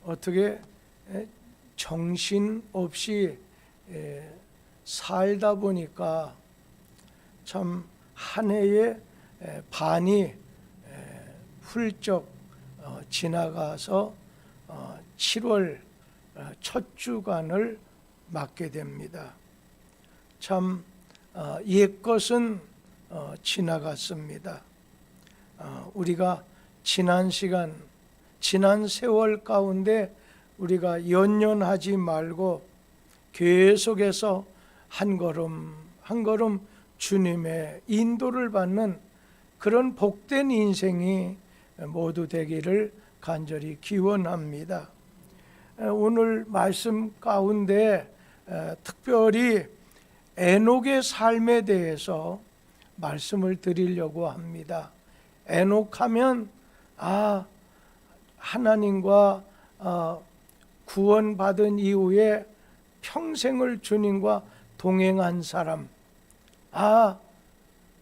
어떻게 정신없이 살다 보니까 참 한 해의 반이 훌쩍 지나가서 7월 첫 주간을 맞게 됩니다. 참 옛것은 지나갔습니다. 우리가 지난 시간, 지난 세월 가운데 우리가 연연하지 말고 계속해서 한 걸음 한 걸음 주님의 인도를 받는 그런 복된 인생이 모두 되기를 간절히 기원합니다. 오늘 말씀 가운데 특별히 에녹의 삶에 대해서 말씀을 드리려고 합니다. 에녹하면 하나님과 구원받은 이후에 평생을 주님과 동행한 사람,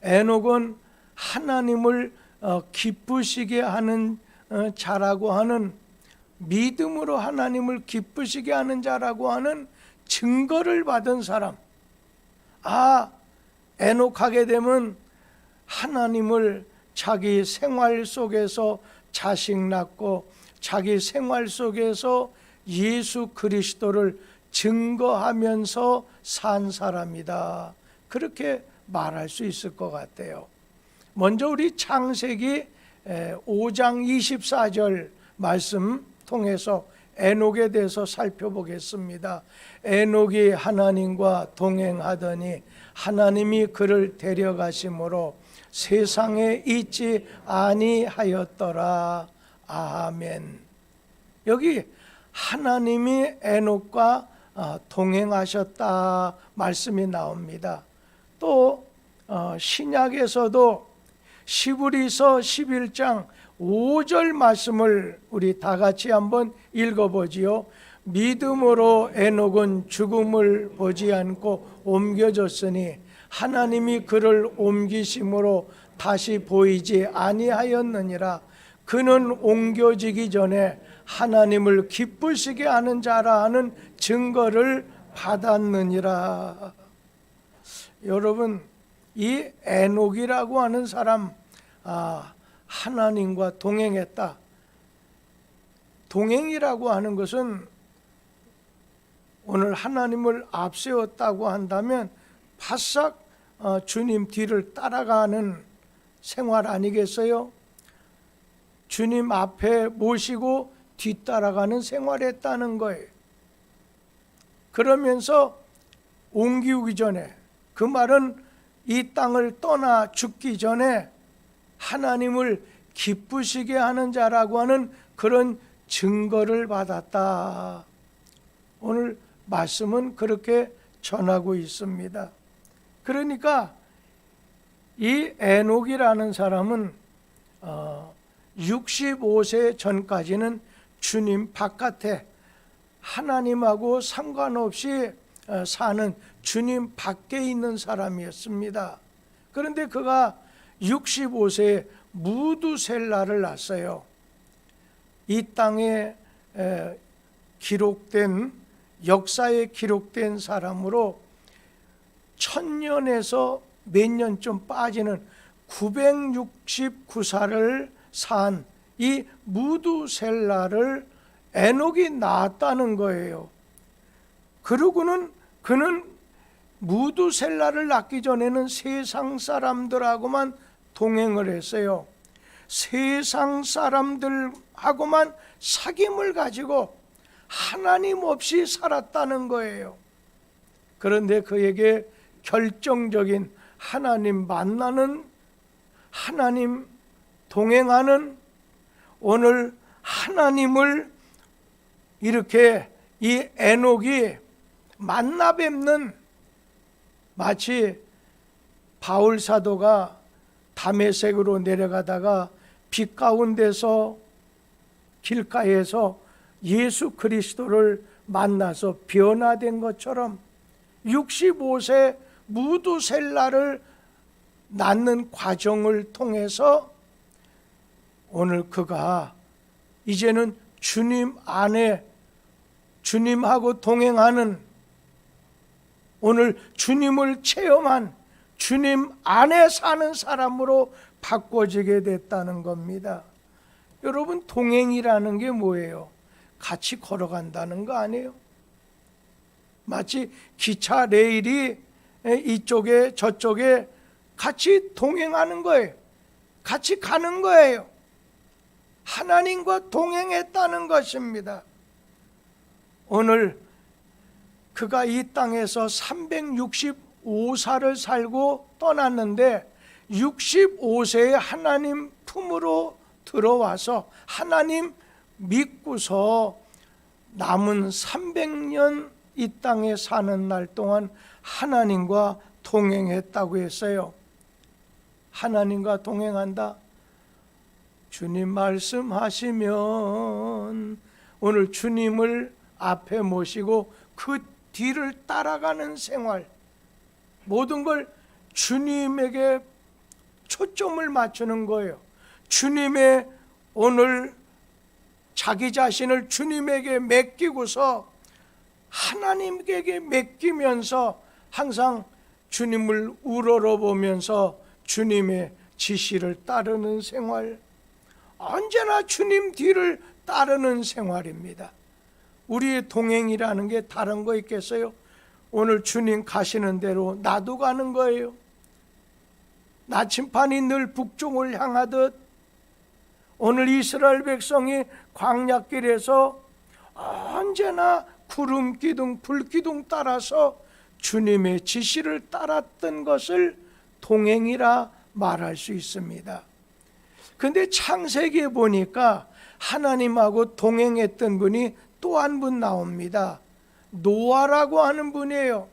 에녹은 하나님을 기쁘시게 하는 자라고 하는, 믿음으로 하나님을 기쁘시게 하는 자라고 하는 증거를 받은 사람. 에녹하게 되면 하나님을 자기 생활 속에서 자식 낳고 자기 생활 속에서 예수 그리스도를 증거하면서 산 사람이다, 그렇게 말할 수 있을 것 같아요. 먼저 우리 창세기 5장 24절 말씀 통해서 에녹에 대해서 살펴보겠습니다. 에녹이 하나님과 동행하더니 하나님이 그를 데려가심으로 세상에 있지 아니하였더라. 아멘. 여기 하나님이 에녹과 동행하셨다 말씀이 나옵니다. 또 신약에서도 시브리서 11장 5절 말씀을 우리 다 같이 한번 읽어보지요. 믿음으로 에녹은 죽음을 보지 않고 옮겨졌으니 하나님이 그를 옮기심으로 다시 보이지 아니하였느니라. 그는 옮겨지기 전에 하나님을 기쁘시게 하는 자라 하는 증거를 받았느니라. 여러분, 이 에녹이라고 하는 사람, 하나님과 동행했다. 동행이라고 하는 것은 오늘 하나님을 앞세웠다고 한다면 바싹 주님 뒤를 따라가는 생활 아니겠어요? 주님 앞에 모시고 뒤따라가는 생활했다는 거예요. 그러면서 옮기기 전에, 그 말은 이 땅을 떠나 죽기 전에 하나님을 기쁘시게 하는 자라고 하는 그런 증거를 받았다. 오늘 말씀은 그렇게 전하고 있습니다. 그러니까 이 에녹이라는 사람은 65세 전까지는 주님 바깥에 하나님하고 상관없이 사는 주님 밖에 있는 사람이었습니다. 그런데 그가 65세에 무두셀라를 낳았어요. 이 땅에 기록된, 역사에 기록된 사람으로 1000년에서 몇 년 좀 빠지는 969살을 산 이 무두셀라를 에녹이 낳았다는 거예요. 그러고는 그는 무두셀라를 낳기 전에는 세상 사람들하고만 동행을 했어요. 세상 사람들하고만 사귐을 가지고 하나님 없이 살았다는 거예요. 그런데 그에게 결정적인 하나님 만나는, 하나님 동행하는, 오늘 하나님을 이렇게 이 에녹이 만나 뵙는, 마치 바울 사도가 다메섹으로 내려가다가 빛 가운데서 길가에서 예수 그리스도를 만나서 변화된 것처럼 65세 무두셀라를 낳는 과정을 통해서 오늘 그가 이제는 주님 안에 주님하고 동행하는, 오늘 주님을 체험한, 주님 안에 사는 사람으로 바꿔지게 됐다는 겁니다. 여러분, 동행이라는 게 뭐예요? 같이 걸어간다는 거 아니에요? 마치 기차, 레일이 이쪽에 저쪽에 같이 동행하는 거예요. 같이 가는 거예요. 하나님과 동행했다는 것입니다. 오늘 그가 이 땅에서 365살을 살고 떠났는데 65세에 하나님 품으로 들어와서 하나님 믿고서 남은 300년 이 땅에 사는 날 동안 하나님과 동행했다고 했어요. 하나님과 동행한다. 주님 말씀하시면 오늘 주님을 앞에 모시고 그 뒤를 따라가는 생활, 모든 걸 주님에게 초점을 맞추는 거예요. 주님의 오늘 자기 자신을 주님에게 맡기고서 하나님에게 맡기면서 항상 주님을 우러러보면서 주님의 지시를 따르는 생활, 언제나 주님 뒤를 따르는 생활입니다. 우리의 동행이라는 게 다른 거 있겠어요? 오늘 주님 가시는 대로 나도 가는 거예요. 나침반이 늘 북쪽을 향하듯 오늘 이스라엘 백성이 광야길에서 언제나 구름 기둥, 불 기둥 따라서 주님의 지시를 따랐던 것을 동행이라 말할 수 있습니다. 근데 창세기에 보니까 하나님하고 동행했던 분이 또 한 분 나옵니다. 노아라고 하는 분이에요.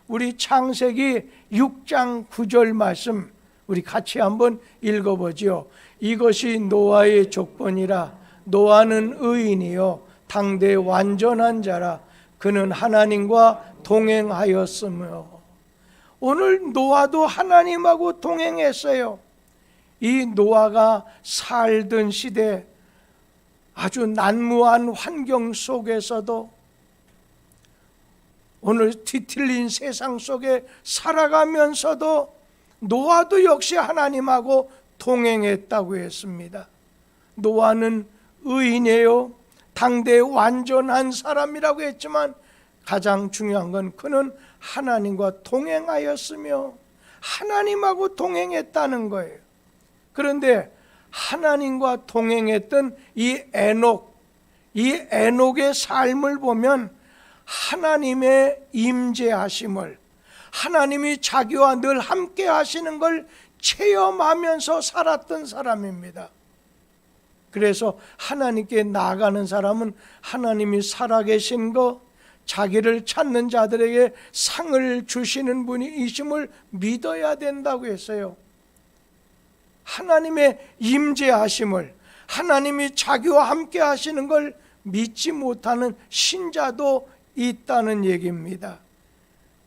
우리 창세기 6장 9절 말씀 우리 같이 한번 읽어보죠. 이것이 노아의 족본이라. 노아는 의인이요 당대 완전한 자라. 그는 하나님과 동행하였으며. 오늘 노아도 하나님하고 동행했어요. 이 노아가 살던 시대, 아주 난무한 환경 속에서도 오늘 뒤틀린 세상 속에 살아가면서도 노아도 역시 하나님하고 동행했다고 했습니다. 노아는 의인이에요. 당대 완전한 사람이라고 했지만 가장 중요한 건 그는 하나님과 동행하였으며 하나님하고 동행했다는 거예요. 그런데 하나님과 동행했던 이 에녹의 삶을 보면 하나님의 임재하심을, 하나님이 자기와 늘 함께 하시는 걸 체험하면서 살았던 사람입니다. 그래서 하나님께 나아가는 사람은 하나님이 살아계신 것, 자기를 찾는 자들에게 상을 주시는 분이심을 믿어야 된다고 했어요. 하나님의 임재하심을, 하나님이 자기와 함께 하시는 걸 믿지 못하는 신자도 있다는 얘기입니다.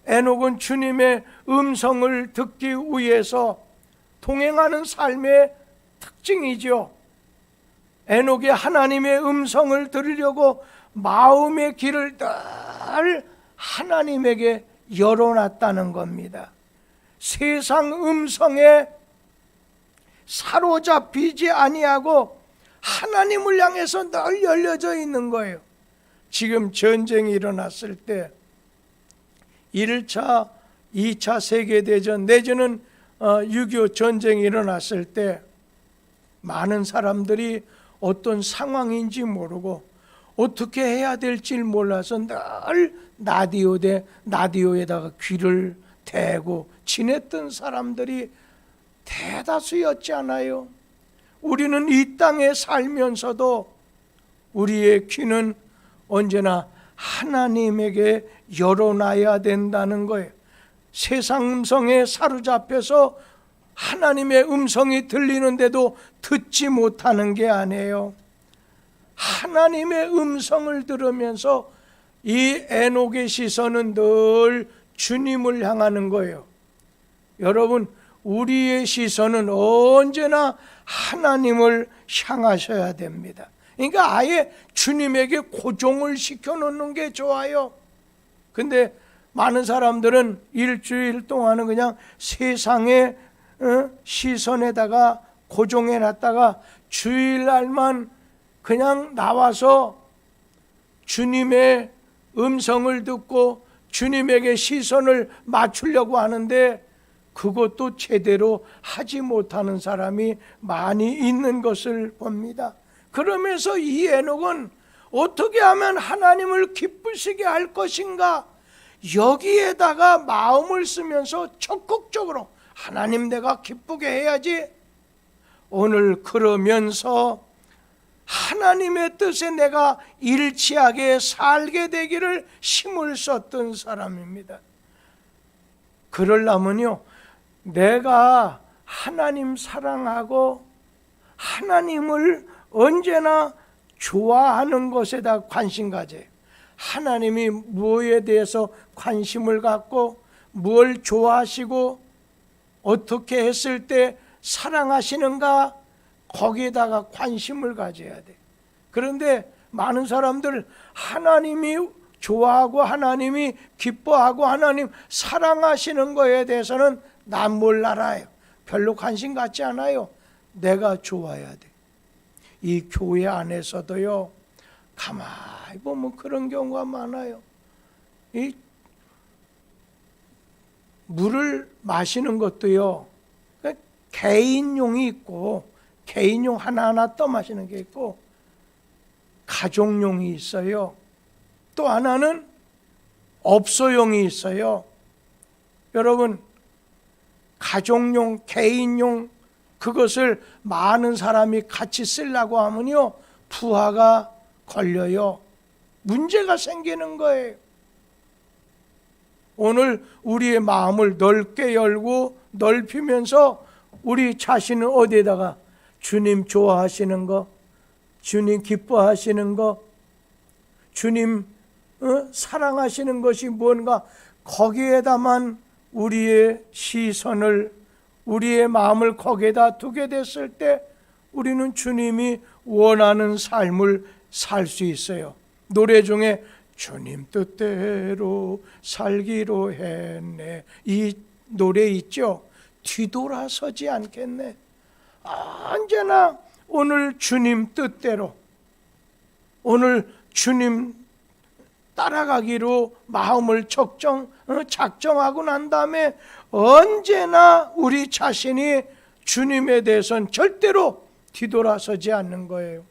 에녹은 주님의 음성을 듣기 위해서 동행하는 삶의 특징이죠. 에녹이 하나님의 음성을 들으려고 마음의 길을 늘 하나님에게 열어놨다는 겁니다. 세상 음성에 사로잡히지 아니하고 하나님을 향해서 늘 열려져 있는 거예요. 지금 전쟁이 일어났을 때 1차, 2차 세계대전 내지는 6.25 전쟁이 일어났을 때 많은 사람들이 어떤 상황인지 모르고 어떻게 해야 될지 몰라서 늘 라디오에다가 귀를 대고 지냈던 사람들이 대다수였지 않아요? 우리는 이 땅에 살면서도 우리의 귀는 언제나 하나님에게 열어놔야 된다는 거예요. 세상 음성에 사로잡혀서 하나님의 음성이 들리는데도 듣지 못하는 게 아니에요. 하나님의 음성을 들으면서 이 에녹의 시선은 늘 주님을 향하는 거예요. 여러분, 우리의 시선은 언제나 하나님을 향하셔야 됩니다. 그러니까 아예 주님에게 고정을 시켜놓는 게 좋아요. 근데 많은 사람들은 일주일 동안은 그냥 세상의 시선에다가 고정해놨다가 주일날만 그냥 나와서 주님의 음성을 듣고 주님에게 시선을 맞추려고 하는데 그것도 제대로 하지 못하는 사람이 많이 있는 것을 봅니다. 그러면서 이 에녹은 어떻게 하면 하나님을 기쁘시게 할 것인가, 여기에다가 마음을 쓰면서 적극적으로 하나님 내가 기쁘게 해야지, 오늘 그러면서 하나님의 뜻에 내가 일치하게 살게 되기를 힘을 썼던 사람입니다. 그러려면요, 내가 하나님 사랑하고 하나님을 언제나 좋아하는 것에다 관심 가져요. 하나님이 무엇에 대해서 관심을 갖고 뭘 좋아하시고 어떻게 했을 때 사랑하시는가, 거기에다가 관심을 가져야 돼. 그런데 많은 사람들 하나님이 좋아하고 하나님이 기뻐하고 하나님 사랑하시는 거에 대해서는 난 뭘 알아요. 별로 관심 갖지 않아요. 내가 좋아야 돼. 이 교회 안에서도요, 가만히 보면 그런 경우가 많아요. 이 물을 마시는 것도요, 개인용이 있고 개인용 하나하나 떠 마시는 게 있고 가족용이 있어요. 또 하나는 업소용이 있어요. 여러분, 가족용, 개인용 그것을 많은 사람이 같이 쓰려고 하면요, 부하가 걸려요. 문제가 생기는 거예요. 오늘 우리의 마음을 넓게 열고 넓히면서 우리 자신은 어디에다가 주님 좋아하시는 거, 주님 기뻐하시는 거, 주님 사랑하시는 것이 뭔가, 거기에다만 우리의 시선을, 우리의 마음을 거기에다 두게 됐을 때 우리는 주님이 원하는 삶을 살 수 있어요. 노래 중에 주님 뜻대로 살기로 했네, 이 노래 있죠. 뒤돌아서지 않겠네. 언제나 오늘 주님 뜻대로, 오늘 주님 따라가기로 마음을 작정하고 난 다음에 언제나 우리 자신이 주님에 대해서는 절대로 뒤돌아서지 않는 거예요.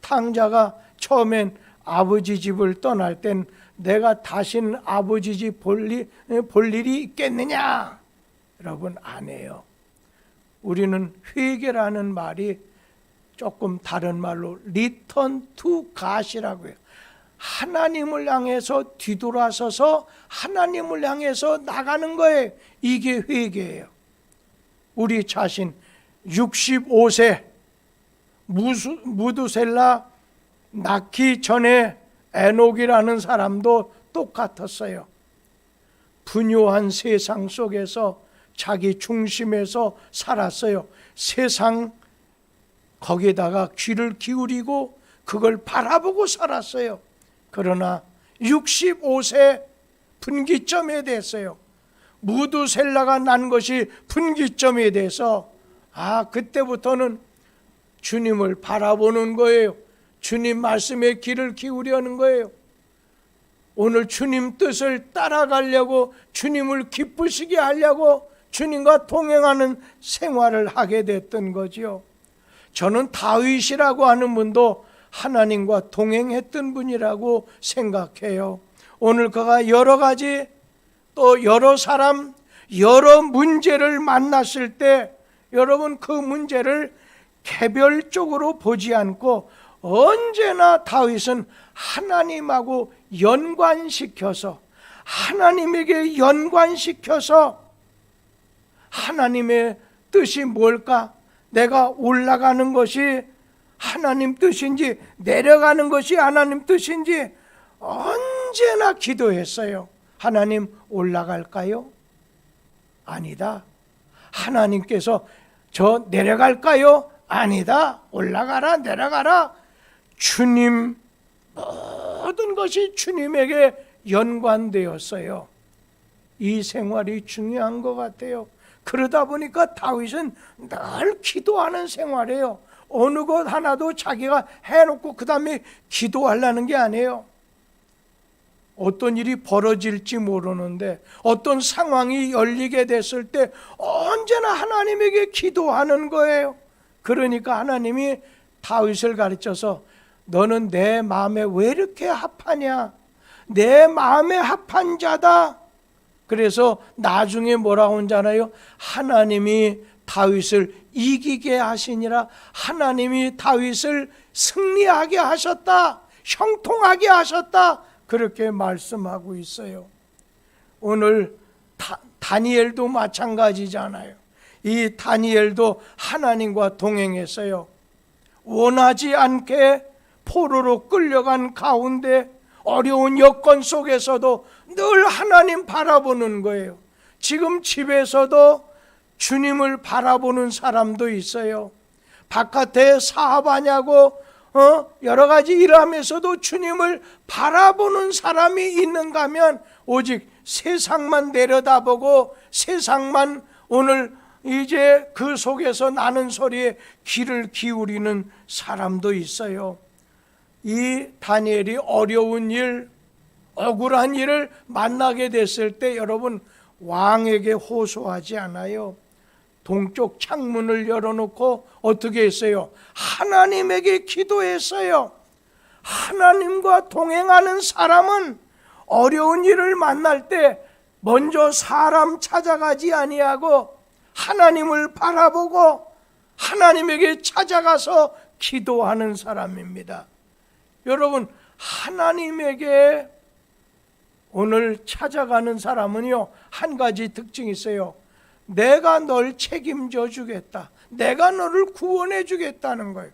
탕자가 처음엔 아버지 집을 떠날 땐 내가 다시는 아버지 집 볼 일이 있겠느냐? 여러분, 안 해요. 우리는 회개라는 말이 조금 다른 말로 return to God이라고 해요. 하나님을 향해서 뒤돌아서서 하나님을 향해서 나가는 거예요. 이게 회개예요. 우리 자신 65세 무두셀라 낳기 전에 에녹이라는 사람도 똑같았어요. 분요한 세상 속에서 자기 중심에서 살았어요. 세상 거기에다가 귀를 기울이고 그걸 바라보고 살았어요. 그러나 65세 분기점에 대해서요, 무두셀라가 난 것이 분기점에 대해서 그때부터는 주님을 바라보는 거예요. 주님 말씀에 귀를 기울이는 거예요. 오늘 주님 뜻을 따라가려고, 주님을 기쁘시게 하려고 주님과 동행하는 생활을 하게 됐던 거지요. 저는 다윗이라고 하는 분도 하나님과 동행했던 분이라고 생각해요. 오늘 그가 여러 가지, 또 여러 사람, 여러 문제를 만났을 때 여러분, 그 문제를 개별적으로 보지 않고 언제나 다윗은 하나님하고 연관시켜서, 하나님에게 연관시켜서 하나님의 뜻이 뭘까? 내가 올라가는 것이 하나님 뜻인지 내려가는 것이 하나님 뜻인지 언제나 기도했어요. 하나님, 올라갈까요? 아니다. 하나님께서 저 내려갈까요? 아니다. 올라가라, 내려가라. 주님, 모든 것이 주님에게 연관되었어요. 이 생활이 중요한 것 같아요. 그러다 보니까 다윗은 늘 기도하는 생활이에요. 어느 것 하나도 자기가 해놓고 그 다음에 기도하려는 게 아니에요. 어떤 일이 벌어질지 모르는데 어떤 상황이 열리게 됐을 때 언제나 하나님에게 기도하는 거예요. 그러니까 하나님이 다윗을 가르쳐서 너는 내 마음에 왜 이렇게 합하냐? 내 마음에 합한 자다. 그래서 나중에 뭐라고 하잖아요. 하나님이 다윗을 이기게 하시니라. 하나님이 다윗을 승리하게 하셨다. 형통하게 하셨다. 그렇게 말씀하고 있어요. 오늘 다니엘도 마찬가지잖아요. 이 다니엘도 하나님과 동행했어요. 원하지 않게 포로로 끌려간 가운데 어려운 여건 속에서도 늘 하나님 바라보는 거예요. 지금 집에서도 주님을 바라보는 사람도 있어요. 바깥에 사업하냐고 여러 가지 일하면서도 주님을 바라보는 사람이 있는가 하면 오직 세상만 내려다보고 세상만 오늘 이제 그 속에서 나는 소리에 귀를 기울이는 사람도 있어요. 이 다니엘이 어려운 일, 억울한 일을 만나게 됐을 때 여러분 왕에게 호소하지 않아요. 동쪽 창문을 열어놓고 어떻게 했어요? 하나님에게 기도했어요. 하나님과 동행하는 사람은 어려운 일을 만날 때 먼저 사람 찾아가지 아니하고 하나님을 바라보고 하나님에게 찾아가서 기도하는 사람입니다. 여러분, 하나님에게 오늘 찾아가는 사람은요, 한 가지 특징이 있어요. 내가 널 책임져 주겠다. 내가 너를 구원해 주겠다는 거예요.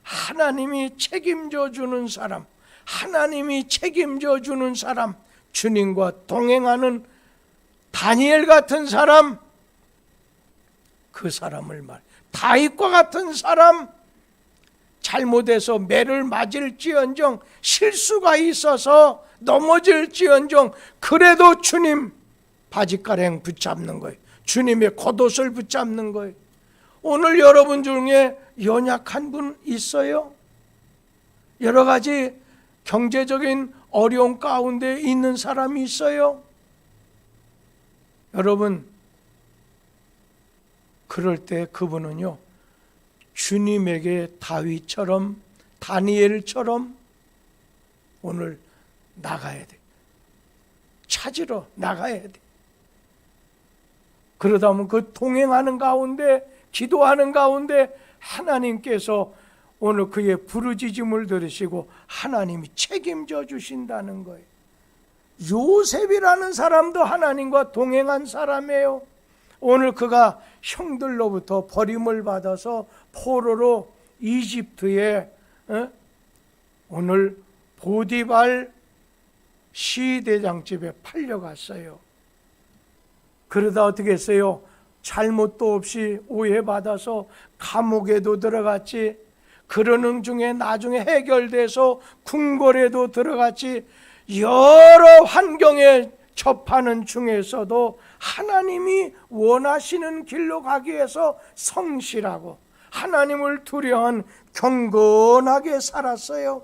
하나님이 책임져 주는 사람, 하나님이 책임져 주는 사람, 주님과 동행하는 다니엘 같은 사람, 그 사람을 말. 다윗과 같은 사람, 잘못해서 매를 맞을지언정, 실수가 있어서 넘어질지언정, 그래도 주님 바지가랑 붙잡는 거예요. 주님의 겉옷을 붙잡는 거예요. 오늘 여러분 중에 연약한 분 있어요? 여러 가지 경제적인 어려움 가운데 있는 사람이 있어요? 여러분, 그럴 때 그분은요, 주님에게 다윗처럼 다니엘처럼 오늘 나가야 돼. 찾으러 나가야 돼. 그러다 보면 그 동행하는 가운데, 기도하는 가운데 하나님께서 오늘 그의 부르짖음을 들으시고 하나님이 책임져 주신다는 거예요. 요셉이라는 사람도 하나님과 동행한 사람이에요. 오늘 그가 형들로부터 버림을 받아서 포로로 이집트에 오늘 보디발 시대장 집에 팔려갔어요. 그러다 어떻게 했어요? 잘못도 없이 오해받아서 감옥에도 들어갔지. 그러는 중에 나중에 해결돼서 궁궐에도 들어갔지. 여러 환경에 접하는 중에서도 하나님이 원하시는 길로 가기 위해서 성실하고 하나님을 두려워한 경건하게 살았어요.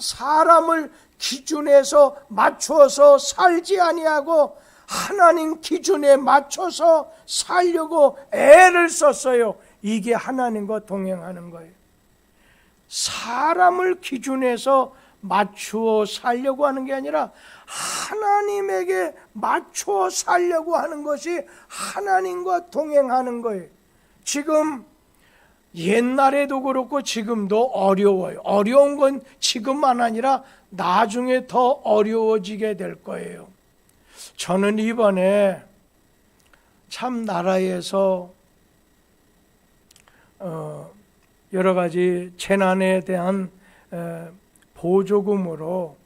사람을 기준에서 맞춰서 살지 아니하고 하나님 기준에 맞춰서 살려고 애를 썼어요. 이게 하나님과 동행하는 거예요. 사람을 기준에서 맞추어 살려고 하는 게 아니라 하나님에게 맞추어 살려고 하는 것이 하나님과 동행하는 거예요. 지금 옛날에도 그렇고 지금도 어려워요. 어려운 건 지금만 아니라 나중에 더 어려워지게 될 거예요. 저는 이번에 참 나라에서 여러 가지 재난에 대한 보조금으로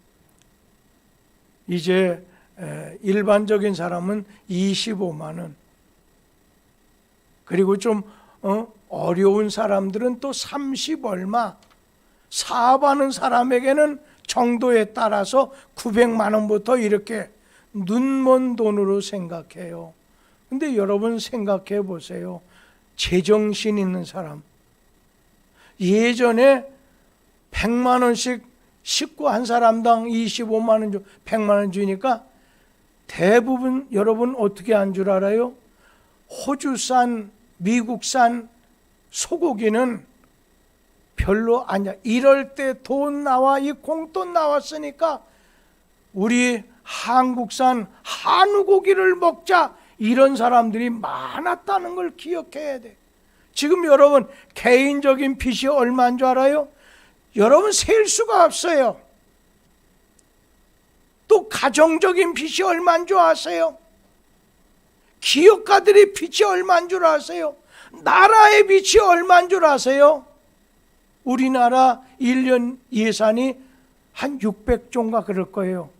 이제 일반적인 사람은 25만 원, 그리고 좀 어려운 사람들은 또 30 얼마, 사업하는 사람에게는 정도에 따라서 900만 원부터 이렇게 눈먼 돈으로 생각해요. 근데 여러분 생각해 보세요. 제정신 있는 사람, 예전에 100만 원씩 식구 한 사람당 25만 원, 100만 원 주니까 대부분 여러분 어떻게 한 줄 알아요? 호주산, 미국산 소고기는 별로 아니야. 이럴 때 돈 나와, 이 공돈 나왔으니까 우리 한국산 한우 고기를 먹자, 이런 사람들이 많았다는 걸 기억해야 돼. 지금 여러분 개인적인 빚이 얼마인 줄 알아요? 여러분 셀 수가 없어요. 또 가정적인 빚이 얼마인 줄 아세요? 기업가들의 빚이 얼마인 줄 아세요? 나라의 빚이 얼마인 줄 아세요? 우리나라 1년 예산이 한 600조인가 그럴 거예요.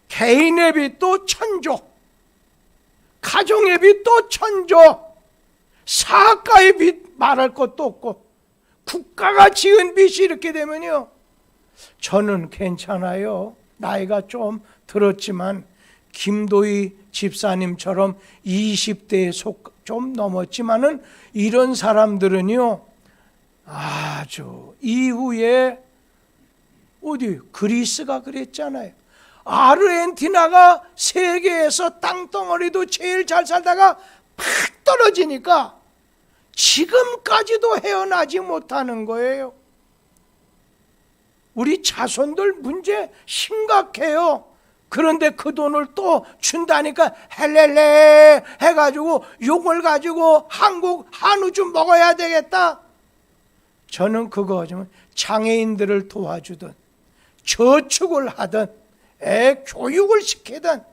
개인의 빚도 1000조, 가정의 빚도 1000조, 사학가의 빚 말할 것도 없고, 국가가 지은 빚이 이렇게 되면요, 저는 괜찮아요. 나이가 좀 들었지만 김도희 집사님처럼 20대에 좀 넘었지만은 이런 사람들은요, 아주 이후에 어디 그리스가 그랬잖아요. 아르헨티나가 세계에서 땅덩어리도 제일 잘 살다가 팍 떨어지니까 지금까지도 헤어나지 못하는 거예요. 우리 자손들 문제 심각해요. 그런데 그 돈을 또 준다니까 헬렐레 해가지고 욕을 가지고 한국 한우 좀 먹어야 되겠다. 저는 그거 좀 장애인들을 도와주든 저축을 하든 애 교육을 시키든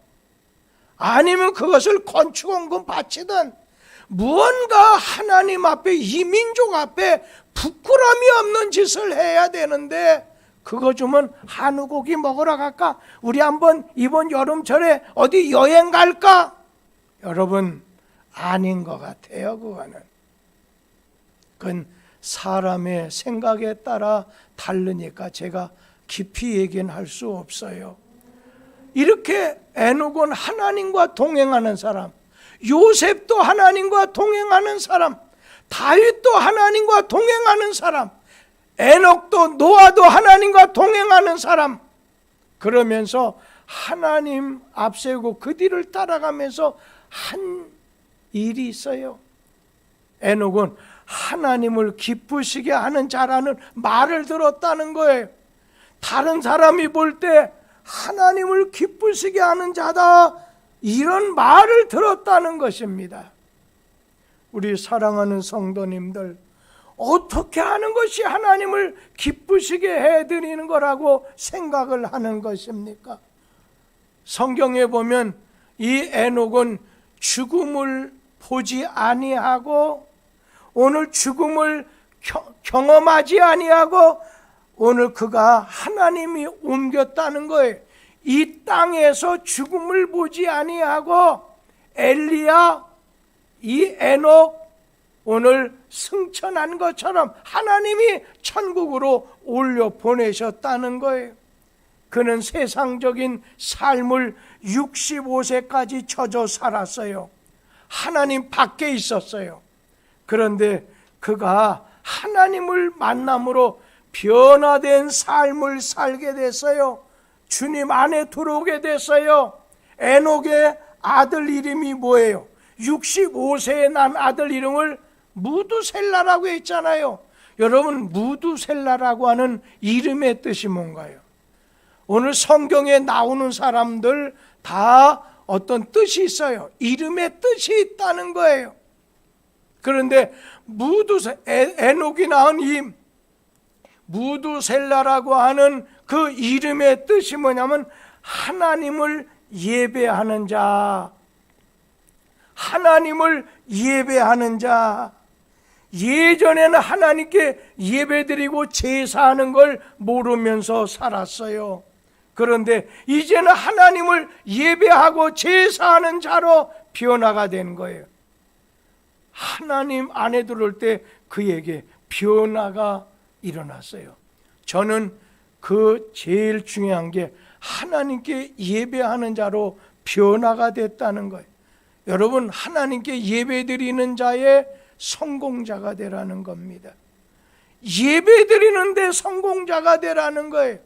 아니면 그것을 건축원금 바치든 무언가 하나님 앞에, 이 민족 앞에 부끄러움이 없는 짓을 해야 되는데, 그거 주면 한우 고기 먹으러 갈까? 우리 한번 이번 여름철에 어디 여행 갈까? 여러분 아닌 것 같아요. 그건 사람의 생각에 따라 다르니까 제가 깊이 얘기는 할 수 없어요. 이렇게 에녹은 하나님과 동행하는 사람, 요셉도 하나님과 동행하는 사람, 다윗도 하나님과 동행하는 사람, 에녹도 노아도 하나님과 동행하는 사람, 그러면서 하나님 앞세우고 그 뒤를 따라가면서 한 일이 있어요. 에녹은 하나님을 기쁘시게 하는 자라는 말을 들었다는 거예요. 다른 사람이 볼 때 하나님을 기쁘시게 하는 자다, 이런 말을 들었다는 것입니다. 우리 사랑하는 성도님들, 어떻게 하는 것이 하나님을 기쁘시게 해드리는 거라고 생각을 하는 것입니까? 성경에 보면 이 에녹은 죽음을 보지 아니하고, 오늘 죽음을 경험하지 아니하고, 오늘 그가 하나님이 옮겼다는 거예요. 이 땅에서 죽음을 보지 아니하고 엘리야, 이 에녹 오늘 승천한 것처럼 하나님이 천국으로 올려 보내셨다는 거예요. 그는 세상적인 삶을 65세까지 젖어 살았어요. 하나님 밖에 있었어요. 그런데 그가 하나님을 만남으로 변화된 삶을 살게 됐어요. 주님 안에 들어오게 됐어요. 에녹의 아들 이름이 뭐예요? 65세에 난 아들 이름을 무두셀라라고 했잖아요. 여러분, 무두셀라라고 하는 이름의 뜻이 뭔가요? 오늘 성경에 나오는 사람들 다 어떤 뜻이 있어요. 이름의 뜻이 있다는 거예요. 그런데 에녹이 낳은 이 무두셀라라고 하는 그 이름의 뜻이 뭐냐면 하나님을 예배하는 자, 하나님을 예배하는 자. 예전에는 하나님께 예배드리고 제사하는 걸 모르면서 살았어요. 그런데 이제는 하나님을 예배하고 제사하는 자로 변화가 된 거예요. 하나님 안에 들어올 때 그에게 변화가 일어났어요. 저는 그 제일 중요한 게 하나님께 예배하는 자로 변화가 됐다는 거예요. 여러분, 하나님께 예배드리는 자의 성공자가 되라는 겁니다. 예배드리는데 성공자가 되라는 거예요.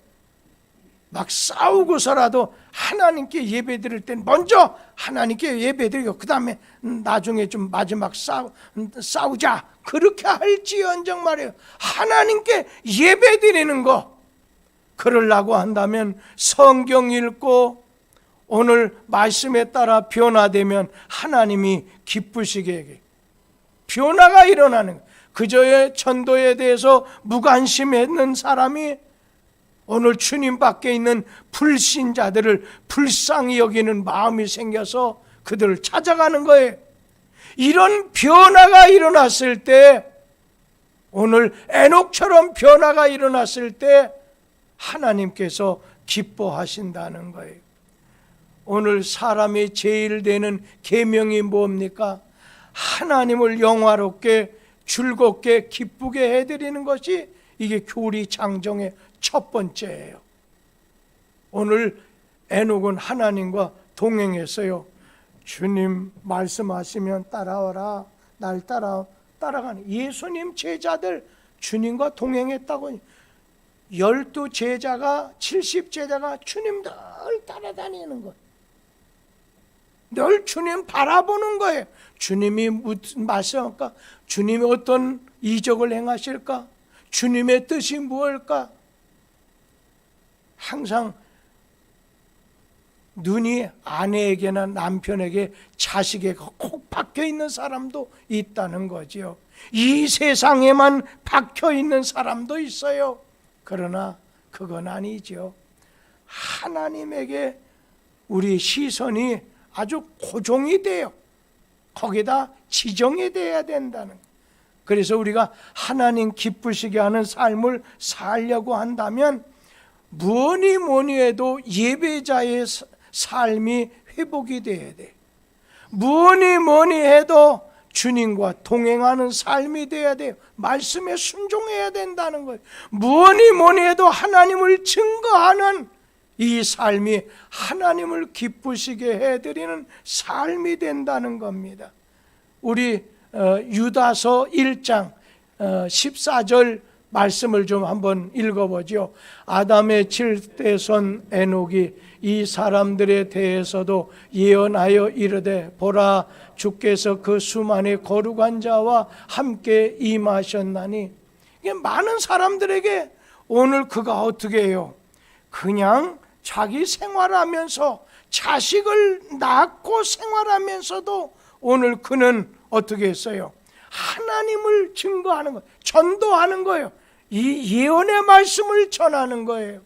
막 싸우고서라도 하나님께 예배드릴 땐 먼저 하나님께 예배드리고 그 다음에 나중에 좀 마지막 싸우자 그렇게 할지언정 말이에요. 하나님께 예배드리는 거 그러려고 한다면 성경 읽고 오늘 말씀에 따라 변화되면 하나님이 기쁘시게 변화가 일어나는 거예요. 그저의 전도에 대해서 무관심했는 사람이 오늘 주님 밖에 있는 불신자들을 불쌍히 여기는 마음이 생겨서 그들을 찾아가는 거예요. 이런 변화가 일어났을 때, 오늘 에녹처럼 변화가 일어났을 때 하나님께서 기뻐하신다는 거예요. 오늘 사람이 제일 되는 계명이 뭡니까? 하나님을 영화롭게 즐겁게 기쁘게 해드리는 것이 이게 교리 장정의 첫 번째예요. 오늘 에녹은 하나님과 동행했어요. 주님 말씀하시면 따라와라. 날 따라가는 예수님 제자들 주님과 동행했다고. 12제자가 70제자가 주님 늘 따라다니는 거예요. 늘 주님 바라보는 거예요. 주님이 무슨 말씀할까? 주님이 어떤 이적을 행하실까? 주님의 뜻이 무엇일까? 항상 눈이 아내에게나 남편에게 자식에게 콕 박혀 있는 사람도 있다는 거지요. 이 세상에만 박혀 있는 사람도 있어요. 그러나 그건 아니죠. 하나님에게 우리 시선이 아주 고정이 돼요. 거기다 지정이 돼야 된다는 거예요. 그래서 우리가 하나님 기쁘시게 하는 삶을 살려고 한다면 뭐니 해도 예배자의 삶이 회복이 돼야 돼. 뭐니 해도 주님과 동행하는 삶이 돼야 돼요. 말씀에 순종해야 된다는 거예요. 뭐니 해도 하나님을 증거하는 이 삶이 하나님을 기쁘시게 해드리는 삶이 된다는 겁니다. 우리 유다서 1장 14절 말씀을 좀 한번 읽어보죠. 아담의 칠대손 에녹이 이 사람들에 대해서도 예언하여 이르되 보라 주께서 그 수많은 거룩한 자와 함께 임하셨나니. 이게 많은 사람들에게 오늘 그가 어떻게 해요? 그냥 자기 생활하면서 자식을 낳고 생활하면서도 오늘 그는 어떻게 했어요? 하나님을 증거하는 거예요. 전도하는 거예요. 이 예언의 말씀을 전하는 거예요.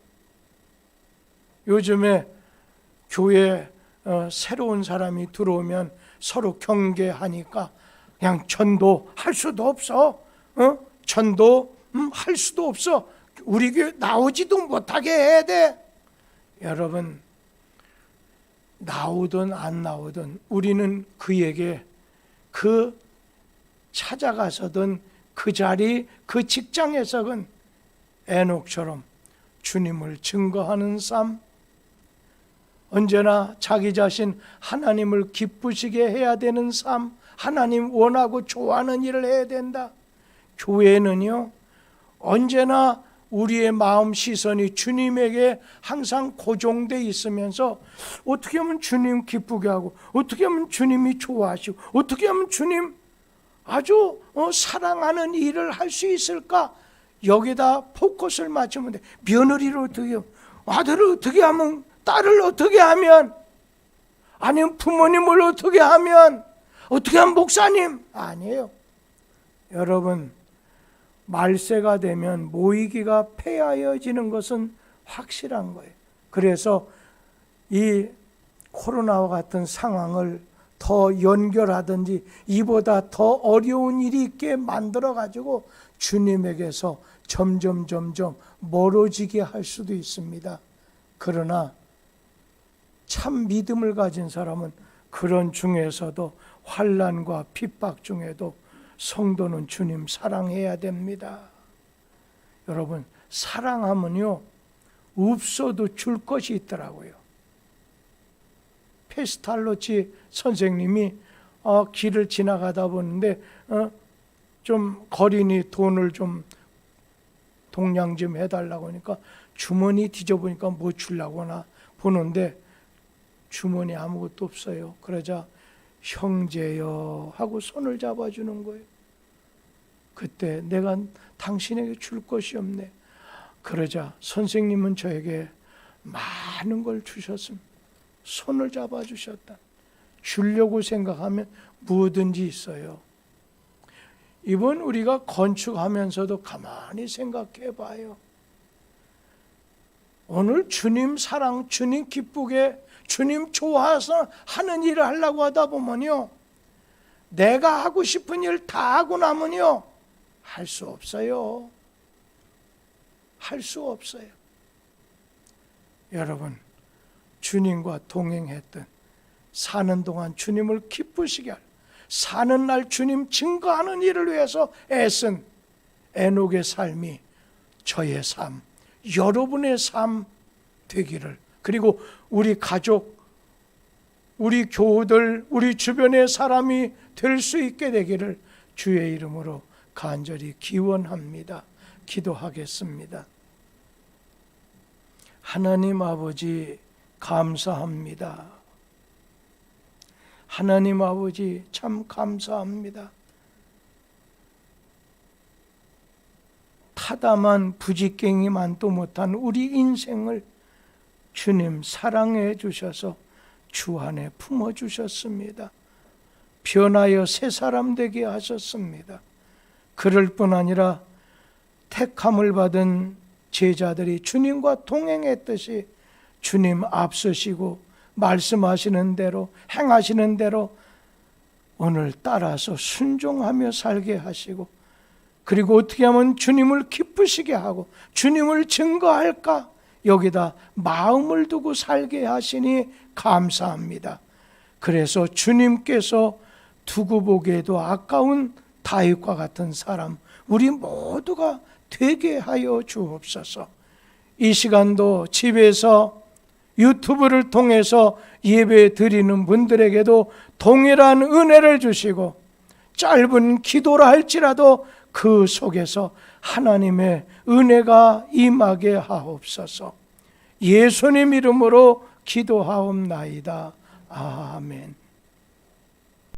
요즘에 교회에 새로운 사람이 들어오면 서로 경계하니까 그냥 전도할 수도 없어. 전도할 수도 없어. 우리 교회 나오지도 못하게 해야 돼. 여러분, 나오든 안 나오든 우리는 그에게 그 찾아가서든 그 자리 그 직장에서든 에녹처럼 주님을 증거하는 삶, 언제나 자기 자신 하나님을 기쁘시게 해야 되는 삶, 하나님 원하고 좋아하는 일을 해야 된다. 교회는요 언제나 우리의 마음 시선이 주님에게 항상 고정돼 있으면서 어떻게 하면 주님 기쁘게 하고, 어떻게 하면 주님이 좋아하시고, 어떻게 하면 주님 아주 사랑하는 일을 할 수 있을까? 여기다 포커스를 맞추면 돼. 며느리를 어떻게 하면, 아들을 어떻게 하면, 딸을 어떻게 하면, 아니면 부모님을 어떻게 하면, 어떻게 하면 목사님? 아니에요. 여러분, 말세가 되면 모이기가 폐하여지는 것은 확실한 거예요. 그래서 이 코로나와 같은 상황을 더 연결하든지 이보다 더 어려운 일이 있게 만들어 가지고 주님에게서 점점 멀어지게 할 수도 있습니다. 그러나 참 믿음을 가진 사람은 그런 중에서도 환난과 핍박 중에도 성도는 주님 사랑해야 됩니다. 여러분, 사랑하면요 없어도 줄 것이 있더라고요. 페스탈로치 선생님이 길을 지나가다 보는데 좀 거린이 돈을 좀 동량 좀 해달라고 하니까 주머니 뒤져보니까 뭐 주려고나 보는데 주머니 아무것도 없어요. 그러자 형제여 하고 손을 잡아주는 거예요. 그때 내가 당신에게 줄 것이 없네. 그러자 선생님은 저에게 많은 걸 주셨습니다. 손을 잡아주셨다. 주려고 생각하면 뭐든지 있어요. 이번 우리가 건축하면서도 가만히 생각해 봐요. 오늘 주님 사랑, 주님 기쁘게, 주님 좋아서 하는 일을 하려고 하다 보면요, 내가 하고 싶은 일 다 하고 나면요 할 수 없어요. 할 수 없어요. 여러분, 주님과 동행했던, 사는 동안 주님을 기쁘시게 할, 사는 날 주님 증거하는 일을 위해서 애쓴 에녹의 삶이 저의 삶, 여러분의 삶 되기를, 그리고 우리 가족, 우리 교우들, 우리 주변의 사람이 될 수 있게 되기를 주의 이름으로 간절히 기원합니다. 기도하겠습니다. 하나님 아버지 감사합니다. 하나님 아버지 참 감사합니다. 타담한 부지깽이만도 못한 우리 인생을 주님 사랑해 주셔서 주 안에 품어 주셨습니다. 변하여 새 사람 되게 하셨습니다. 그럴 뿐 아니라 택함을 받은 제자들이 주님과 동행했듯이 주님 앞서시고 말씀하시는 대로 행하시는 대로 오늘 따라서 순종하며 살게 하시고, 그리고 어떻게 하면 주님을 기쁘시게 하고 주님을 증거할까, 여기다 마음을 두고 살게 하시니 감사합니다. 그래서 주님께서 두고 보기에도 아까운 다윗과 같은 사람 우리 모두가 되게 하여 주옵소서. 이 시간도 집에서 유튜브를 통해서 예배 드리는 분들에게도 동일한 은혜를 주시고, 짧은 기도라 할지라도 그 속에서 하나님의 은혜가 임하게 하옵소서. 예수님 이름으로 기도하옵나이다. 아멘.